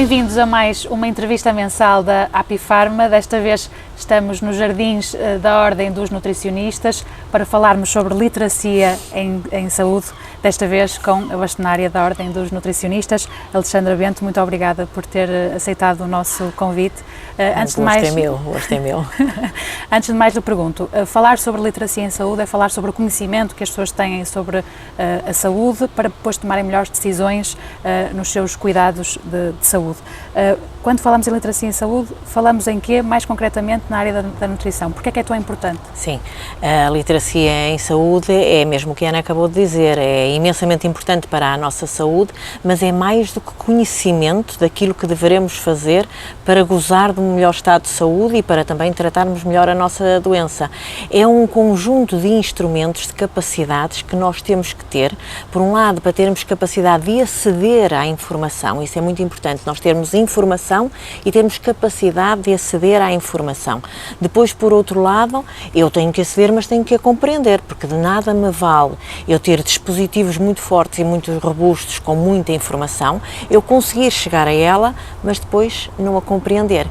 Bem-vindos a mais uma entrevista mensal da Apifarma. Desta vez estamos nos jardins da Ordem dos Nutricionistas para falarmos sobre literacia em saúde, desta vez com a bastonária da Ordem dos Nutricionistas, Alexandra Bento. Muito obrigada por ter aceitado o nosso convite. Antes de mais, o gosto é meu. Antes de mais, lhe pergunto, falar sobre literacia em saúde é falar sobre o conhecimento que as pessoas têm sobre a saúde para depois tomarem melhores decisões nos seus cuidados de saúde. Quando falamos em literacia em saúde, falamos em quê, mais concretamente na área da nutrição? Porque é que é tão importante? Sim, a literacia em saúde é mesmo o que a Ana acabou de dizer, é imensamente importante para a nossa saúde, mas é mais do que conhecimento daquilo que devemos fazer para gozar de um melhor estado de saúde e para também tratarmos melhor a nossa doença. É um conjunto de instrumentos, de capacidades que nós temos que ter, por um lado, para termos capacidade de aceder à informação, isso é muito importante, nós termos informação e termos capacidade de aceder à informação. Depois, por outro lado, eu tenho que aceder, mas tenho que a compreender, porque de nada me vale eu ter dispositivos muito fortes e muito robustos com muita informação, eu conseguir chegar a ela, mas depois não a compreender.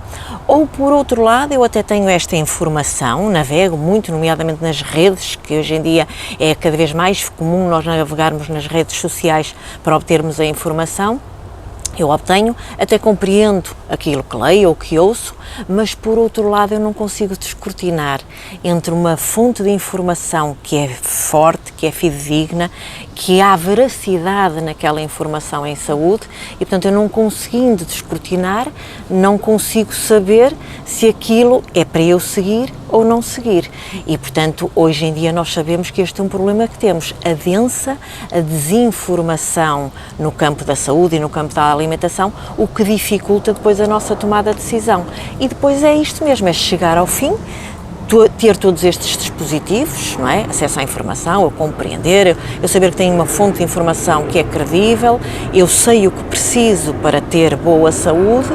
Ou, por outro lado, eu até tenho esta informação, navego muito, nomeadamente nas redes, que hoje em dia é cada vez mais comum nós navegarmos nas redes sociais para obtermos a informação. Eu obtenho, até compreendo aquilo que leio ou que ouço, mas por outro lado eu não consigo descortinar entre uma fonte de informação que é forte, que é fidedigna, que há veracidade naquela informação em saúde e, portanto, eu não conseguindo descortinar, não consigo saber se aquilo é para eu seguir ou não seguir. E, portanto, hoje em dia nós sabemos que este é um problema que temos, a desinformação no campo da saúde e no campo da alimentação, o que dificulta depois a nossa tomada de decisão. E depois é isto mesmo, é chegar ao fim, ter todos estes dispositivos, não é? Acesso à informação, eu compreender, eu saber que tenho uma fonte de informação que é credível, eu sei o que preciso para ter boa saúde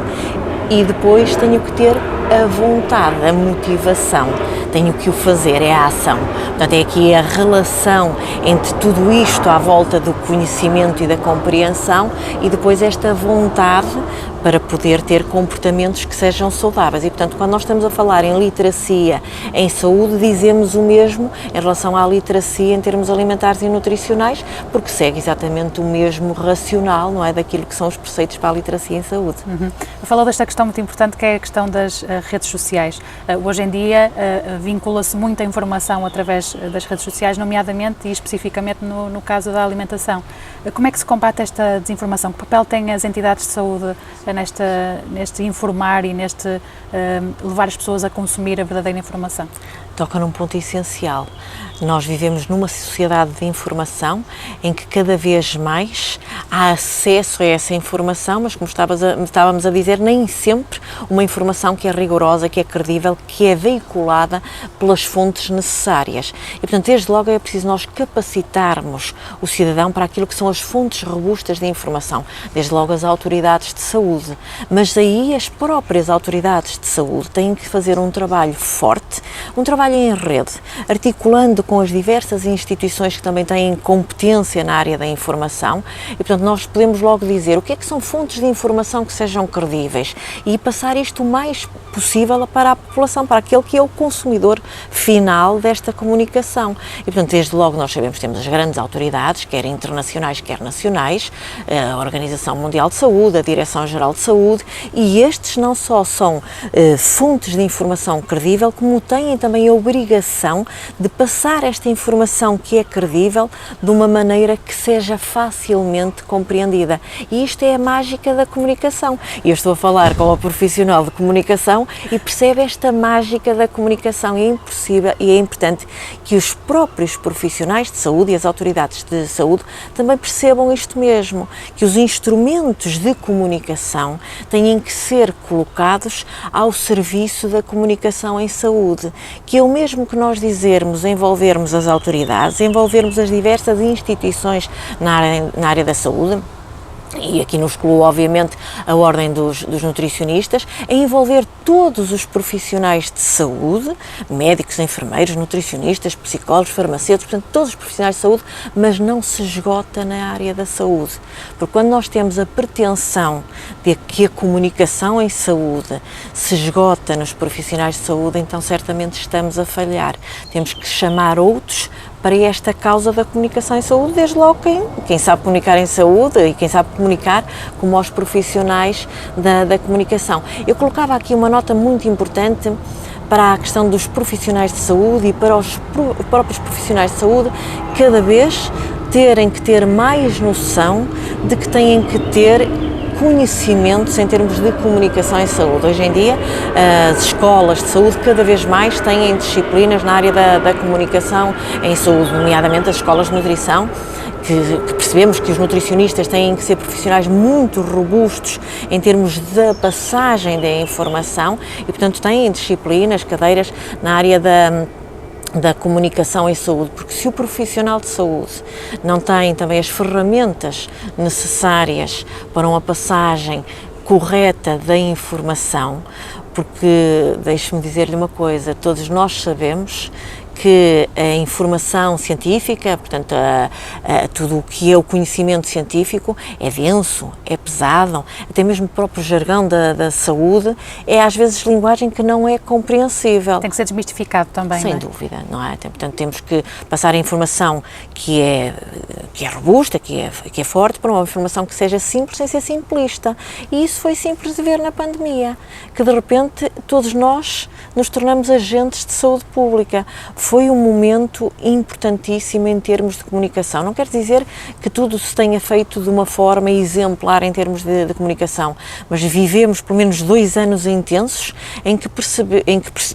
e depois tenho que ter a vontade, a motivação, tenho que o fazer, é a ação. Portanto, é aqui a relação entre tudo isto à volta do conhecimento e da compreensão e depois esta vontade para poder ter comportamentos que sejam saudáveis. E, portanto, quando nós estamos a falar em literacia, em saúde, dizemos o mesmo em relação à literacia em termos alimentares e nutricionais, porque segue exatamente o mesmo racional, não é, daquilo que são os preceitos para a literacia em saúde. Falou desta questão muito importante, que é a questão das redes sociais. Hoje em dia vincula-se muita informação através das redes sociais, nomeadamente e especificamente no caso da alimentação. Como é que se combate esta desinformação? Que papel têm as entidades de saúde neste informar e neste levar as pessoas a consumir a verdadeira informação? Toca num ponto essencial. Nós vivemos numa sociedade de informação em que cada vez mais há acesso a essa informação, mas como estávamos a dizer, nem sempre uma informação que é rigorosa, que é credível, que é veiculada pelas fontes necessárias. E, portanto, desde logo é preciso nós capacitarmos o cidadão para aquilo que são as fontes robustas de informação, desde logo as autoridades de saúde. Mas aí as próprias autoridades de saúde têm que fazer um trabalho forte, um trabalho em rede, articulando com as diversas instituições que também têm competência na área da informação e, portanto, nós podemos logo dizer o que é que são fontes de informação que sejam credíveis e passar isto o mais possível para a população, para aquele que é o consumidor final desta comunicação. E, portanto, desde logo nós sabemos que temos as grandes autoridades, quer internacionais, quer nacionais, a Organização Mundial de Saúde, a Direção-Geral de Saúde, e estes não só são fontes de informação credível, como têm também a obrigação de passar esta informação que é credível de uma maneira que seja facilmente compreendida. E isto é a mágica da comunicação. E eu estou a falar com uma profissional de comunicação e percebe esta mágica da comunicação. E é importante que os próprios profissionais de saúde e as autoridades de saúde também percebam isto mesmo, que os instrumentos de comunicação têm que ser colocados ao serviço da comunicação em saúde, que é o mesmo que nós dizermos, envolvermos as autoridades, envolvermos as diversas instituições na área da saúde, e aqui nos excluo obviamente a ordem dos nutricionistas, a envolver todos os profissionais de saúde, médicos, enfermeiros, nutricionistas, psicólogos, farmacêuticos, portanto todos os profissionais de saúde, mas não se esgota na área da saúde, porque quando nós temos a pretensão de que a comunicação em saúde se esgota nos profissionais de saúde, então certamente estamos a falhar. Temos que chamar outros para esta causa da comunicação em saúde, desde logo quem sabe comunicar em saúde e quem sabe comunicar como aos profissionais da comunicação. Eu colocava aqui uma nota muito importante para a questão dos profissionais de saúde e para os próprios profissionais de saúde cada vez terem que ter mais noção de que têm que ter conhecimentos em termos de comunicação em saúde. Hoje em dia, as escolas de saúde cada vez mais têm disciplinas na área da comunicação em saúde, nomeadamente as escolas de nutrição, que percebemos que os nutricionistas têm que ser profissionais muito robustos em termos da passagem da informação e, portanto, têm disciplinas, cadeiras na área da comunicação em saúde, porque se o profissional de saúde não tem também as ferramentas necessárias para uma passagem correta da informação, porque, deixe-me dizer-lhe uma coisa, todos nós sabemos que a informação científica, portanto, tudo o que é o conhecimento científico é denso, é pesado, até mesmo o próprio jargão da saúde é às vezes linguagem que não é compreensível. Tem que ser desmistificado também, sem não é? dúvida, não é? Portanto, temos que passar a informação que é robusta, que é forte, para uma informação que seja simples sem ser simplista. E isso foi simples de ver na pandemia, que de repente todos nós nos tornamos agentes de saúde pública. Foi um momento importantíssimo em termos de comunicação. Não quer dizer que tudo se tenha feito de uma forma exemplar em termos de comunicação, mas vivemos pelo menos 2 anos intensos em que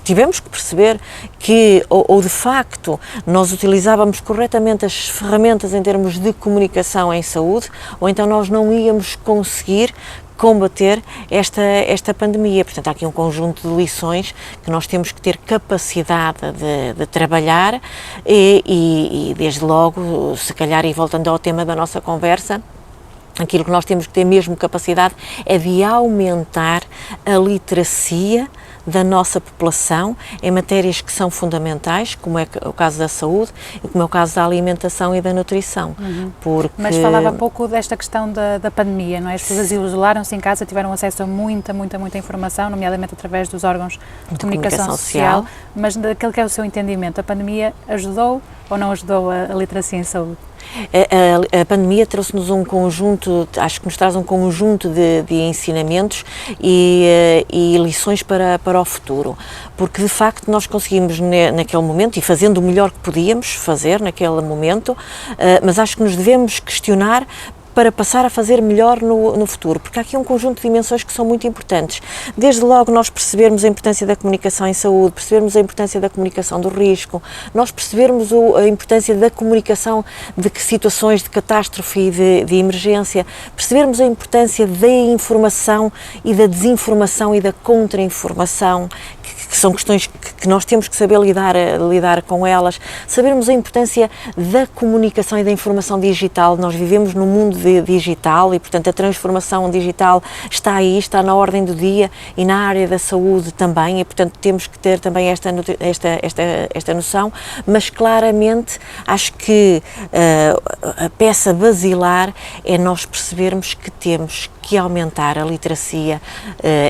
tivemos que perceber que ou de facto nós utilizávamos corretamente as ferramentas em termos de comunicação em saúde, ou então nós não íamos conseguir combater esta pandemia. Portanto, há aqui um conjunto de lições que nós temos que ter capacidade de trabalhar e desde logo, se calhar, e voltando ao tema da nossa conversa, aquilo que nós temos que ter mesmo capacidade é de aumentar a literacia da nossa população em matérias que são fundamentais, como é o caso da saúde e como é o caso da alimentação e da nutrição. Porque... Mas falava há pouco desta questão da pandemia, não é? As pessoas isolaram-se em casa, tiveram acesso a muita informação, nomeadamente através dos órgãos de comunicação social, mas daquele que é o seu entendimento, a pandemia ajudou ou não ajudou a literacia em saúde? A pandemia trouxe-nos um conjunto, acho que nos traz um conjunto de ensinamentos e lições para o futuro, porque de facto nós conseguimos naquele momento, e fazendo o melhor que podíamos fazer naquele momento, mas acho que nos devemos questionar para passar a fazer melhor no futuro, porque há aqui um conjunto de dimensões que são muito importantes. Desde logo nós percebermos a importância da comunicação em saúde, percebermos a importância da comunicação do risco, nós percebermos a importância da comunicação de situações de catástrofe e de emergência, percebermos a importância da informação e da desinformação e da contra-informação, que são questões que nós temos que saber lidar com elas, sabermos a importância da comunicação e da informação digital. Nós vivemos num mundo digital e, portanto, a transformação digital está aí, está na ordem do dia e na área da saúde também, e, portanto, temos que ter também esta noção, mas claramente acho que a peça basilar é nós percebermos que temos que aumentar a literacia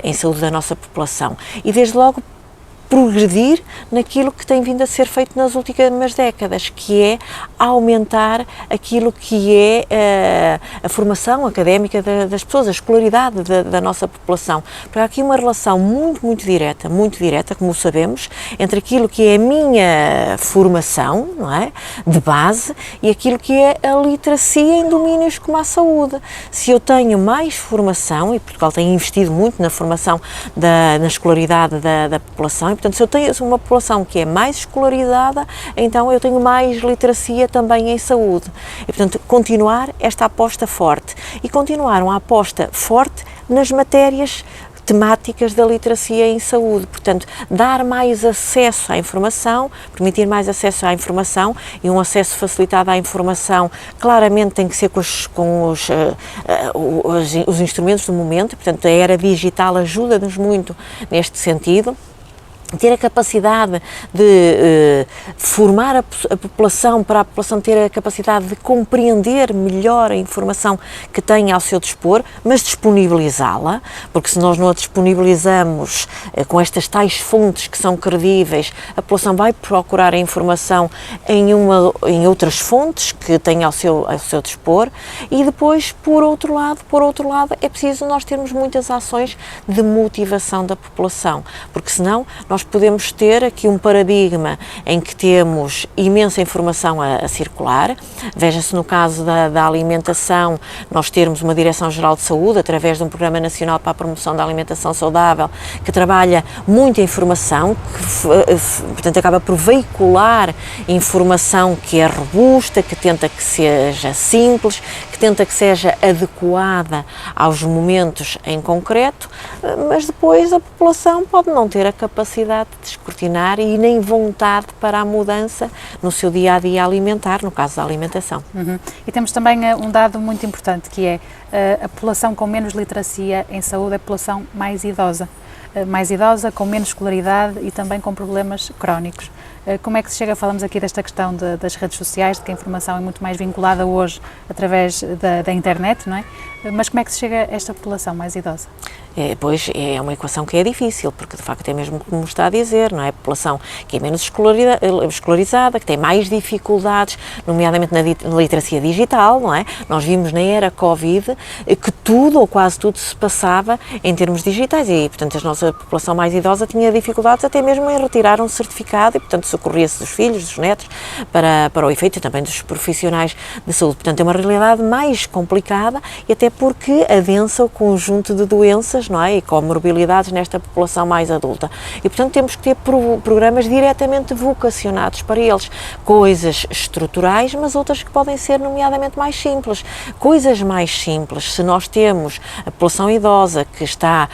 em saúde da nossa população e, desde logo, progredir naquilo que tem vindo a ser feito nas últimas décadas, que é aumentar aquilo que é a formação académica das pessoas, a escolaridade da nossa população. Porque há aqui uma relação muito direta, como sabemos, entre aquilo que é a minha formação, não é, de base, e aquilo que é a literacia em domínios como a saúde. Se eu tenho mais formação, e Portugal tem investido muito na formação, na escolaridade da população, portanto, se eu tenho uma população que é mais escolarizada, então eu tenho mais literacia também em saúde. E, portanto, continuar esta aposta forte e continuar uma aposta forte nas matérias temáticas da literacia em saúde. Portanto, dar mais acesso à informação, permitir mais acesso à informação, e um acesso facilitado à informação claramente tem que ser com os instrumentos do momento. Portanto, a era digital ajuda-nos muito neste sentido. Ter a capacidade de formar a população, para a população ter a capacidade de compreender melhor a informação que tem ao seu dispor, mas disponibilizá-la, porque se nós não a disponibilizamos com estas tais fontes que são credíveis, a população vai procurar a informação em outras fontes que tem ao seu dispor. E depois, por outro lado, é preciso nós termos muitas ações de motivação da população, porque senão nós podemos ter aqui um paradigma em que temos imensa informação a circular. Veja-se no caso da alimentação, nós termos uma Direção-Geral de Saúde, através de um Programa Nacional para a Promoção da Alimentação Saudável, que trabalha muita informação, que portanto acaba por veicular informação que é robusta, que tenta que seja simples, que tenta que seja adequada aos momentos em concreto, mas depois a população pode não ter a capacidade de descortinar e nem vontade para a mudança no seu dia-a-dia alimentar, no caso da alimentação. E temos também um dado muito importante, que é a população com menos literacia em saúde é a população mais idosa, com menos escolaridade e também com problemas crónicos. Como é que se chega, falamos aqui desta questão das redes sociais, de que a informação é muito mais vinculada hoje através da internet, não é? Mas como é que se chega a esta população mais idosa? Pois é uma equação que é difícil, porque de facto é mesmo como está a dizer, não é? A população que é menos escolarizada, que tem mais dificuldades, nomeadamente na literacia digital, não é? Nós vimos na era Covid que tudo ou quase tudo se passava em termos digitais e, portanto, a nossa população mais idosa tinha dificuldades até mesmo em retirar um certificado e, portanto, socorria-se dos filhos, dos netos, para o efeito e também dos profissionais de saúde. Portanto, é uma realidade mais complicada e até porque adensa o conjunto de doenças, não é? E comorbilidades nesta população mais adulta. E, portanto, temos que ter programas diretamente vocacionados para eles. Coisas estruturais, mas outras que podem ser, nomeadamente, mais simples. Coisas mais simples, se nós temos a população idosa que está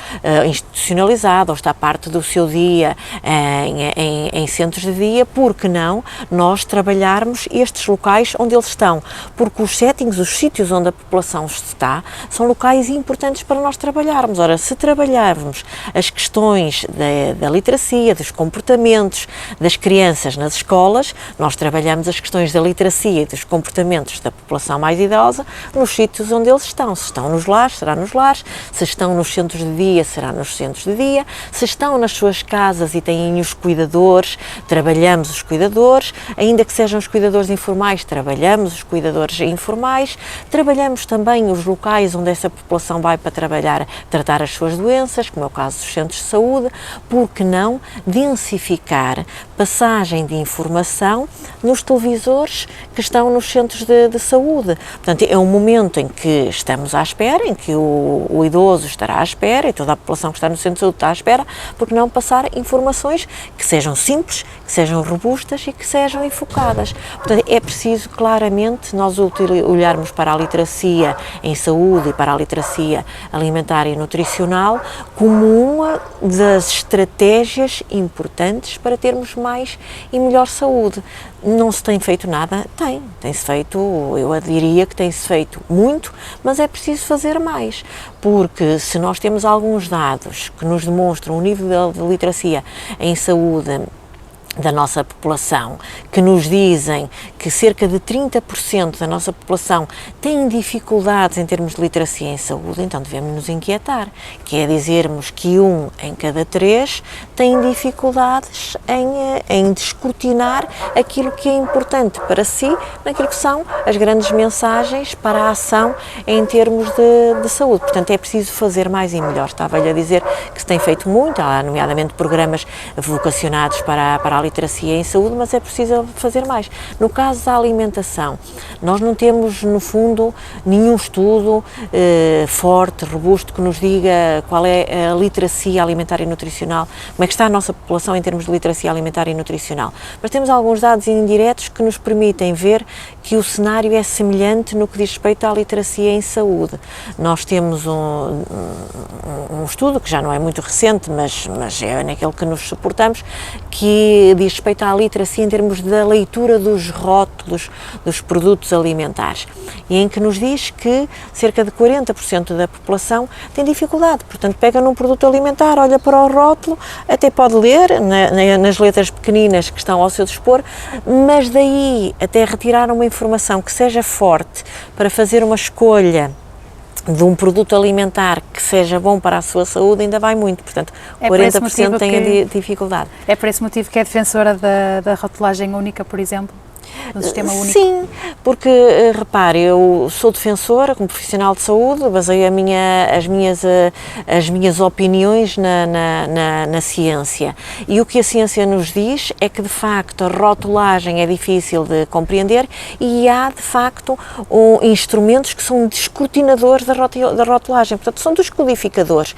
institucionalizada ou está parte do seu dia em centros de dia, por que não nós trabalharmos estes locais onde eles estão? Porque os settings, os sítios onde a população está, são locais importantes para nós trabalharmos. Ora, se trabalharmos as questões da literacia, dos comportamentos das crianças nas escolas, nós trabalhamos as questões da literacia e dos comportamentos da população mais idosa nos sítios onde eles estão. Se estão nos lares, será nos lares, se estão nos centros de dia, será nos centros de dia, se estão nas suas casas e têm os cuidadores, trabalhamos os cuidadores, ainda que sejam os cuidadores informais, trabalhamos os cuidadores informais, trabalhamos também os locais onde essa população vai para tratar as suas doenças, como é o caso dos centros de saúde. Por que não densificar passagem de informação nos televisores que estão nos centros de saúde? Portanto, é um momento em que estamos à espera, em que o idoso estará à espera e toda a população que está no centro de saúde está à espera, porque não passar informações que sejam simples, que sejam robustas e que sejam enfocadas. Portanto, é preciso claramente nós olharmos para a literacia em saúde e para a literacia alimentar e nutricional como uma das estratégias importantes para termos mais e melhor saúde. Não se tem feito nada? Tem-se feito, eu diria que tem-se feito muito, mas é preciso fazer mais, porque se nós temos alguns dados que nos demonstram o nível de literacia em saúde da nossa população, que nos dizem que cerca de 30% da nossa população tem dificuldades em termos de literacia em saúde, então devemos nos inquietar, que é dizermos que 1 em cada 3 tem dificuldades em descortinar aquilo que é importante para si, naquilo que são as grandes mensagens para a ação em termos de saúde. Portanto, é preciso fazer mais e melhor. Estava-lhe a dizer que se tem feito muito, há nomeadamente programas vocacionados para a literacia em saúde, mas é preciso fazer mais. No caso da alimentação, nós não temos, no fundo, nenhum estudo forte, robusto, que nos diga qual é a literacia alimentar e nutricional, como é que está a nossa população em termos de literacia alimentar e nutricional. Mas temos alguns dados indiretos que nos permitem ver que o cenário é semelhante no que diz respeito à literacia em saúde. Nós temos um estudo, que já não é muito recente, mas é naquele que nos suportamos, que diz respeito à literacia em termos da leitura dos rótulos dos produtos alimentares, e em que nos diz que cerca de 40% da população tem dificuldade, portanto pega num produto alimentar, olha para o rótulo, até pode ler nas letras pequeninas que estão ao seu dispor, mas daí até retirar uma informação que seja forte para fazer uma escolha de um produto alimentar que seja bom para a sua saúde ainda vai muito, portanto 40% têm dificuldade. É por esse motivo que é defensora da rotulagem única, por exemplo? Um sistema único? Sim, porque, repare, eu sou defensora, como profissional de saúde, baseio as minhas opiniões na ciência. E o que a ciência nos diz é que, de facto, a rotulagem é difícil de compreender e há, de facto, instrumentos que são descortinadores da rotulagem, portanto, são descodificadores.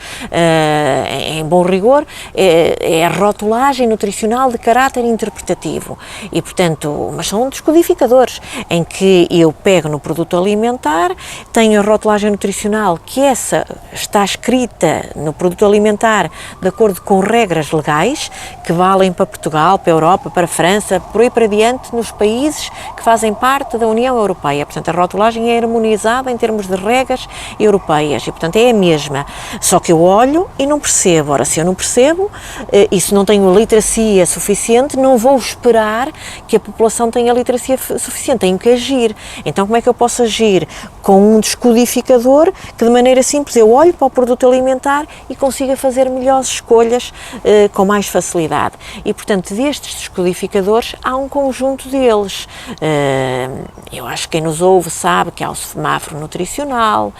Em bom rigor, é a rotulagem nutricional de caráter interpretativo e, portanto, mas são descodificadores, em que eu pego no produto alimentar, tenho a rotulagem nutricional, que essa está escrita no produto alimentar de acordo com regras legais, que valem para Portugal, para a Europa, para a França, por aí para diante, nos países que fazem parte da União Europeia. Portanto, a rotulagem é harmonizada em termos de regras europeias e, portanto, é a mesma. Só que eu olho e não percebo. Ora, se eu não percebo, e se não tenho literacia suficiente, não vou esperar que a população tenha literacia suficiente, tenho que agir. Então, como é que eu posso agir? Com um descodificador que, de maneira simples, eu olho para o produto alimentar e consiga fazer melhores escolhas com mais facilidade. E, portanto, destes descodificadores, há um conjunto deles. Eu acho que quem nos ouve sabe que há o semáforo nutricional,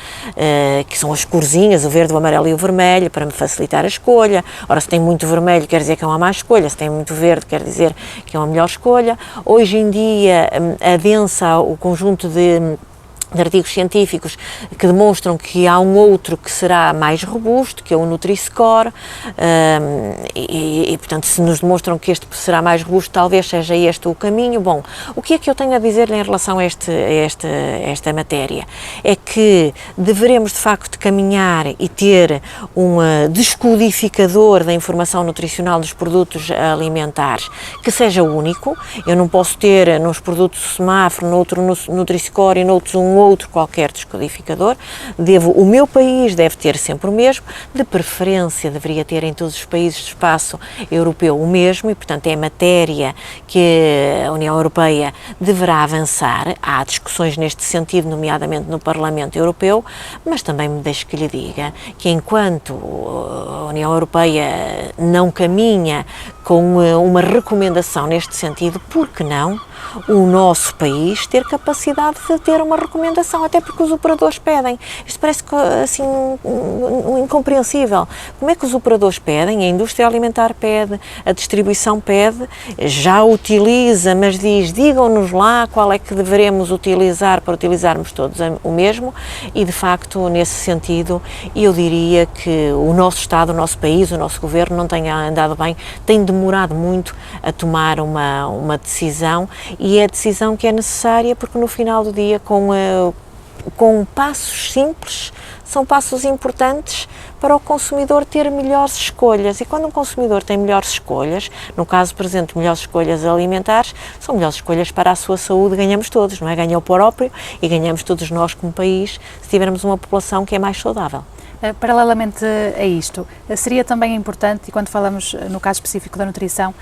que são as corzinhas, o verde, o amarelo e o vermelho, para me facilitar a escolha. Ora, se tem muito vermelho, quer dizer que é uma má escolha, se tem muito verde, quer dizer que é uma melhor escolha. Hoje em dia, adensa o conjunto de artigos científicos que demonstram que há um outro que será mais robusto, que é o Nutri-Score, e portanto, se nos demonstram que este será mais robusto, talvez seja este o caminho. Bom, o que é que eu tenho a dizer em relação a esta matéria? É que deveremos, de facto, caminhar e ter um descodificador da informação nutricional dos produtos alimentares que seja único. Eu não posso ter nos produtos o semáforo, no outro Nutri-Score e noutros um outro qualquer descodificador. O meu país deve ter sempre o mesmo, de preferência deveria ter em todos os países do espaço europeu o mesmo e, portanto, é matéria que a União Europeia deverá avançar. Há discussões neste sentido, nomeadamente no Parlamento Europeu, mas também me deixe que lhe diga que enquanto a União Europeia não caminha com uma recomendação neste sentido, por que não o nosso país ter capacidade de ter uma recomendação, até porque os operadores pedem. Isto parece assim incompreensível. Como é que os operadores pedem? A indústria alimentar pede, a distribuição pede, já utiliza, mas digam-nos lá qual é que deveremos utilizar para utilizarmos todos o mesmo e, de facto, nesse sentido, eu diria que o nosso Estado, o nosso país, o nosso Governo não tem andado bem, tem demorado muito a tomar uma decisão e é a decisão que é necessária porque no final do dia com passos simples, são passos importantes para o consumidor ter melhores escolhas. E quando um consumidor tem melhores escolhas, no caso presente, melhores escolhas alimentares, são melhores escolhas para a sua saúde, ganhamos todos, não é? Ganha o próprio e ganhamos todos nós como país se tivermos uma população que é mais saudável. Paralelamente a isto, seria também importante, e quando falamos no caso específico da nutrição,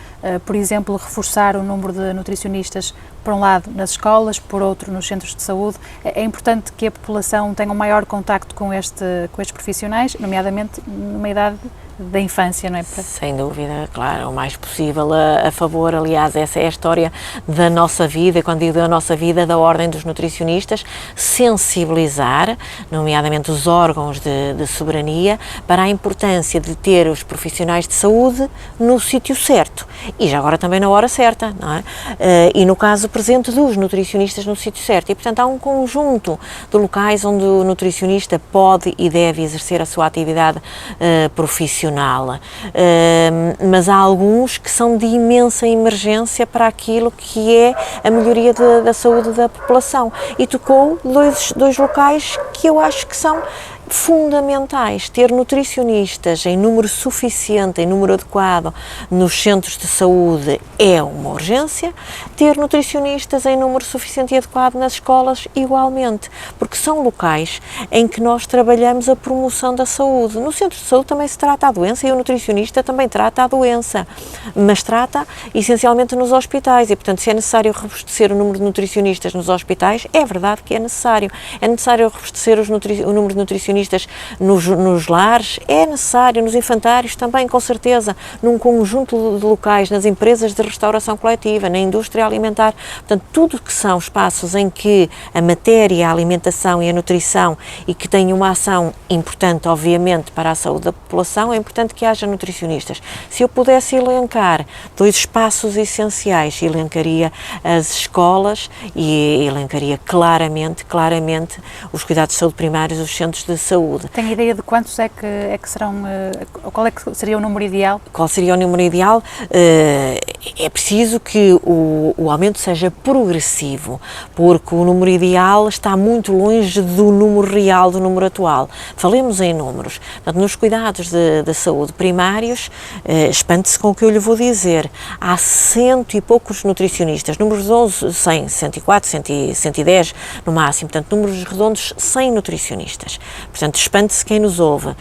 por exemplo, reforçar o número de nutricionistas, por um lado nas escolas, por outro nos centros de saúde. É importante que a população tenha um maior contacto com estes profissionais, nomeadamente numa idade da infância, não é? Sem dúvida, claro, o mais possível a favor. Aliás, essa é a história da nossa vida, quando digo da nossa vida, da Ordem dos Nutricionistas, sensibilizar, nomeadamente os órgãos de soberania, para a importância de ter os profissionais de saúde no sítio certo e já agora também na hora certa, não é? E no caso presente dos nutricionistas no sítio certo. E, portanto, há um conjunto de locais onde o nutricionista pode e deve exercer a sua atividade profissional excepcional, mas há alguns que são de imensa emergência para aquilo que é a melhoria da saúde da população. E tocou dois locais que eu acho que são fundamentais. Ter nutricionistas em número suficiente, em número adequado nos centros de saúde é uma urgência, ter nutricionistas em número suficiente e adequado nas escolas igualmente, porque são locais em que nós trabalhamos a promoção da saúde. No centro de saúde também se trata a doença e o nutricionista também trata a doença, mas trata essencialmente nos hospitais e, portanto, se é necessário robustecer o número de nutricionistas nos hospitais, é verdade que é necessário. É necessário robustecer o número de nutricionistas nos lares, é necessário, nos infantários também, com certeza, num conjunto de locais, nas empresas de restauração coletiva, na indústria alimentar, portanto, tudo que são espaços em que a matéria, a alimentação e a nutrição e que têm uma ação importante, obviamente, para a saúde da população, é importante que haja nutricionistas. Se eu pudesse elencar dois espaços essenciais, elencaria as escolas e elencaria claramente os cuidados de saúde primários, os centros de saúde. Tem ideia de quantos é que serão, qual é que seria o número ideal? Qual seria o número ideal? É preciso que o aumento seja progressivo, porque o número ideal está muito longe do número real, do número atual. Falemos em números. Portanto, nos cuidados de saúde primários, espante-se com o que eu lhe vou dizer, há 100 e poucos nutricionistas, números redondos 100, 104, 110 no máximo, portanto, números redondos 100 nutricionistas. Portanto, espante-se quem nos ouve.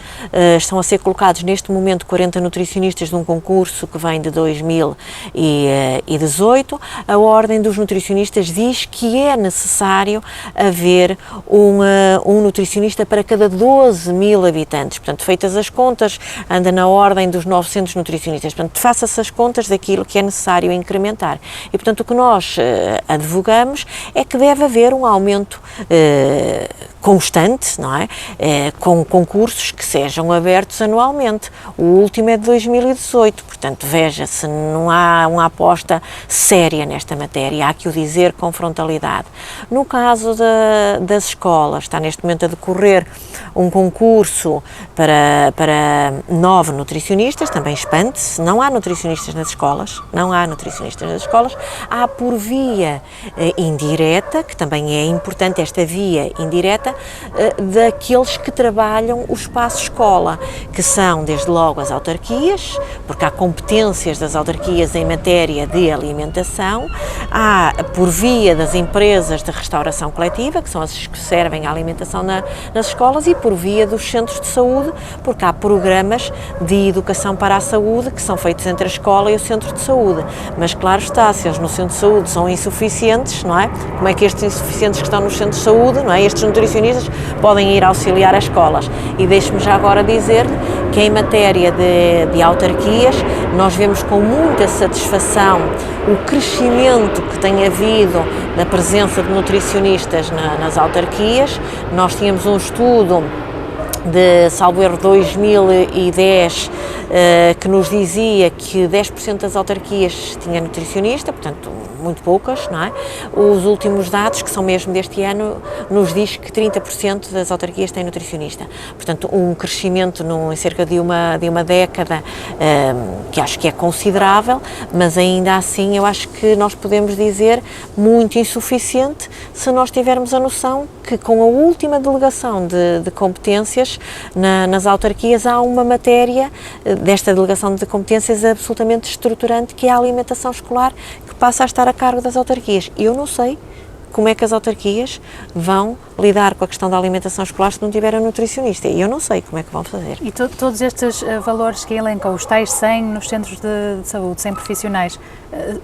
Estão a ser colocados neste momento 40 nutricionistas de um concurso que vem de 2018. A Ordem dos Nutricionistas diz que é necessário haver um nutricionista para cada 12.000 habitantes. Portanto, feitas as contas, anda na ordem dos 900 nutricionistas. Portanto, faça-se as contas daquilo que é necessário incrementar. E, portanto, o que nós advogamos é que deve haver um aumento constante, não é? Com concursos que sejam abertos anualmente. O último é de 2018, portanto, veja-se, não há uma aposta séria nesta matéria, há que o dizer com frontalidade. No caso das escolas, está neste momento a decorrer um concurso para 9 nutricionistas, também espante-se, não há nutricionistas nas escolas, há por via indireta, que também é importante esta via indireta, daqueles que trabalham o espaço escola, que são desde logo as autarquias, porque há competências das autarquias em matéria de alimentação, há por via das empresas de restauração coletiva, que são as que servem a alimentação nas escolas, e por via dos centros de saúde, porque há programas de educação para a saúde que são feitos entre a escola e o centro de saúde. Mas claro está, se eles no centro de saúde são insuficientes, não é? Como é que estes insuficientes que estão nos centros de saúde, não é? Estes nutricionistas podem ir auxiliar as escolas. E deixe-me já agora dizer que em matéria de autarquias, nós vemos com muita satisfação o crescimento que tem havido na presença de nutricionistas nas autarquias. Nós tínhamos um estudo de, salvo erro, 2010, que nos dizia que 10% das autarquias tinha nutricionista, portanto, muito poucas, não é? Os últimos dados, que são mesmo deste ano, nos diz que 30% das autarquias têm nutricionista. Portanto, um crescimento em cerca de uma década, que acho que é considerável, mas ainda assim eu acho que nós podemos dizer muito insuficiente se nós tivermos a noção que com a última delegação de competências nas autarquias há uma matéria desta delegação de competências absolutamente estruturante, que é a alimentação escolar, que passa a estar a cargo das autarquias. Eu não sei como é que as autarquias vão lidar com a questão da alimentação escolar se não tiver um nutricionista. E eu não sei como é que vão fazer. E todos estes valores que elencam, os tais 100 nos centros de saúde, 100 profissionais,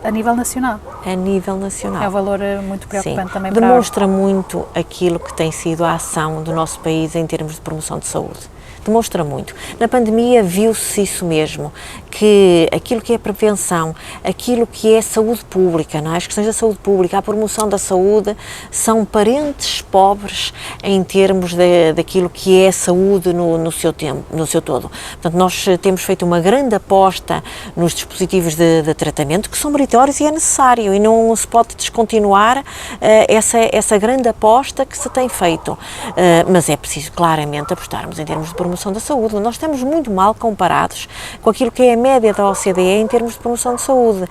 a nível nacional? A nível nacional. É um valor muito preocupante. Sim, também demonstra muito aquilo que tem sido a ação do nosso país em termos de promoção de saúde. Demonstra muito. Na pandemia viu-se isso mesmo, que aquilo que é prevenção, aquilo que é saúde pública, não é? As questões da saúde pública, a promoção da saúde, são parentes pobres em termos daquilo que é saúde no seu tempo, no seu todo. Portanto, nós temos feito uma grande aposta nos dispositivos de tratamento, que são meritórios e é necessário, e não se pode descontinuar essa grande aposta que se tem feito. Mas é preciso claramente apostarmos em termos de promoção da saúde. Nós estamos muito mal comparados com aquilo que é a média da OCDE em termos de promoção de saúde.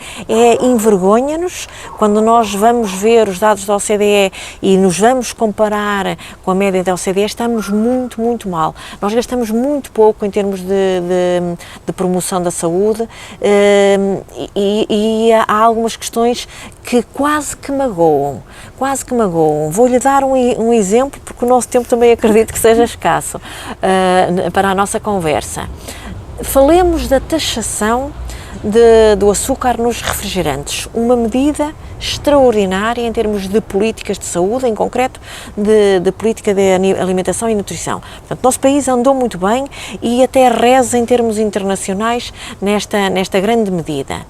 Envergonha-nos quando nós vamos ver os dados da OCDE e nos vamos comparar com a média da OCDE, estamos muito, muito mal. Nós gastamos muito pouco em termos de promoção da saúde e há algumas questões que quase que magoam. Vou-lhe dar um exemplo, porque o nosso tempo também acredito que seja escasso para a nossa conversa. Falemos da taxação do açúcar nos refrigerantes, uma medida extraordinária em termos de políticas de saúde, em concreto de política de alimentação e nutrição. Portanto, nosso país andou muito bem e até reza em termos internacionais nesta grande medida.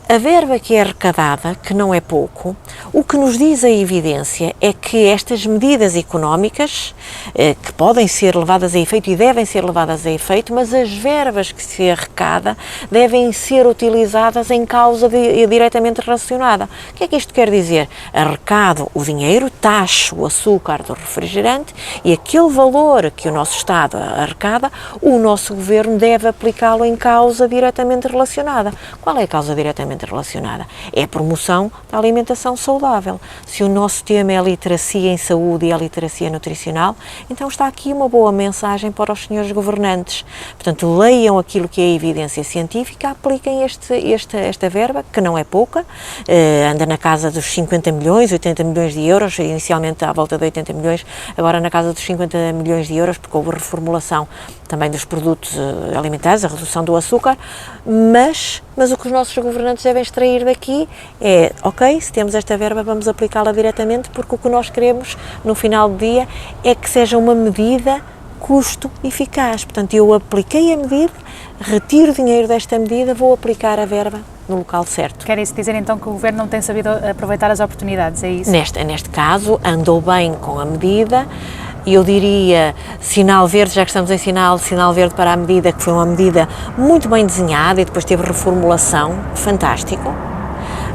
A verba que é arrecadada, que não é pouco, o que nos diz a evidência é que estas medidas económicas, que podem ser levadas a efeito e devem ser levadas a efeito, mas as verbas que se arrecada devem ser utilizadas em causa diretamente relacionada. O que é que isto quer dizer? Arrecado o dinheiro, taxo o açúcar do refrigerante e aquele valor que o nosso Estado arrecada, o nosso Governo deve aplicá-lo em causa diretamente relacionada. Qual é a causa diretamente relacionada? É a promoção da alimentação saudável. Se o nosso tema é a literacia em saúde e a literacia nutricional, então está aqui uma boa mensagem para os senhores governantes. Portanto, leiam aquilo que é a evidência científica, apliquem esta verba, que não é pouca, anda na casa dos 50 milhões, 80 milhões de euros, inicialmente à volta de 80 milhões, agora na casa dos 50 milhões de euros, porque houve reformulação também dos produtos alimentares, a redução do açúcar, mas o que os nossos governantes devem extrair daqui é, ok, se temos esta verba, vamos aplicá-la diretamente, porque o que nós queremos, no final do dia, é que seja uma medida custo-eficaz. Portanto, eu apliquei a medida, retiro o dinheiro desta medida, vou aplicar a verba no local certo. Quer isso dizer, então, que o Governo não tem sabido aproveitar as oportunidades, é isso? Neste caso, andou bem com a medida. E eu diria sinal verde, já que estamos em sinal verde para a medida, que foi uma medida muito bem desenhada e depois teve reformulação, fantástico,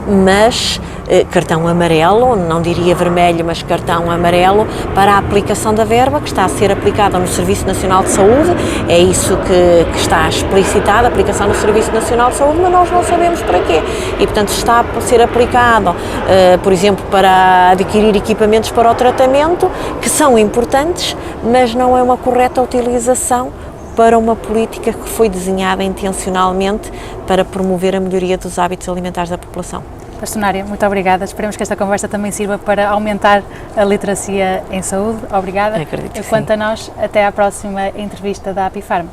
mas cartão amarelo, não diria vermelho, mas cartão amarelo para a aplicação da verba que está a ser aplicada no Serviço Nacional de Saúde, é isso que está explicitado, a aplicação no Serviço Nacional de Saúde, mas nós não sabemos para quê. E, portanto, está a ser aplicado, por exemplo, para adquirir equipamentos para o tratamento, que são importantes, mas não é uma correta utilização para uma política que foi desenhada intencionalmente para promover a melhoria dos hábitos alimentares da população. Bastonária, muito obrigada. Esperemos que esta conversa também sirva para aumentar a literacia em saúde. Obrigada. Acredito que Quanto sim. a nós, até à próxima entrevista da Apifarma.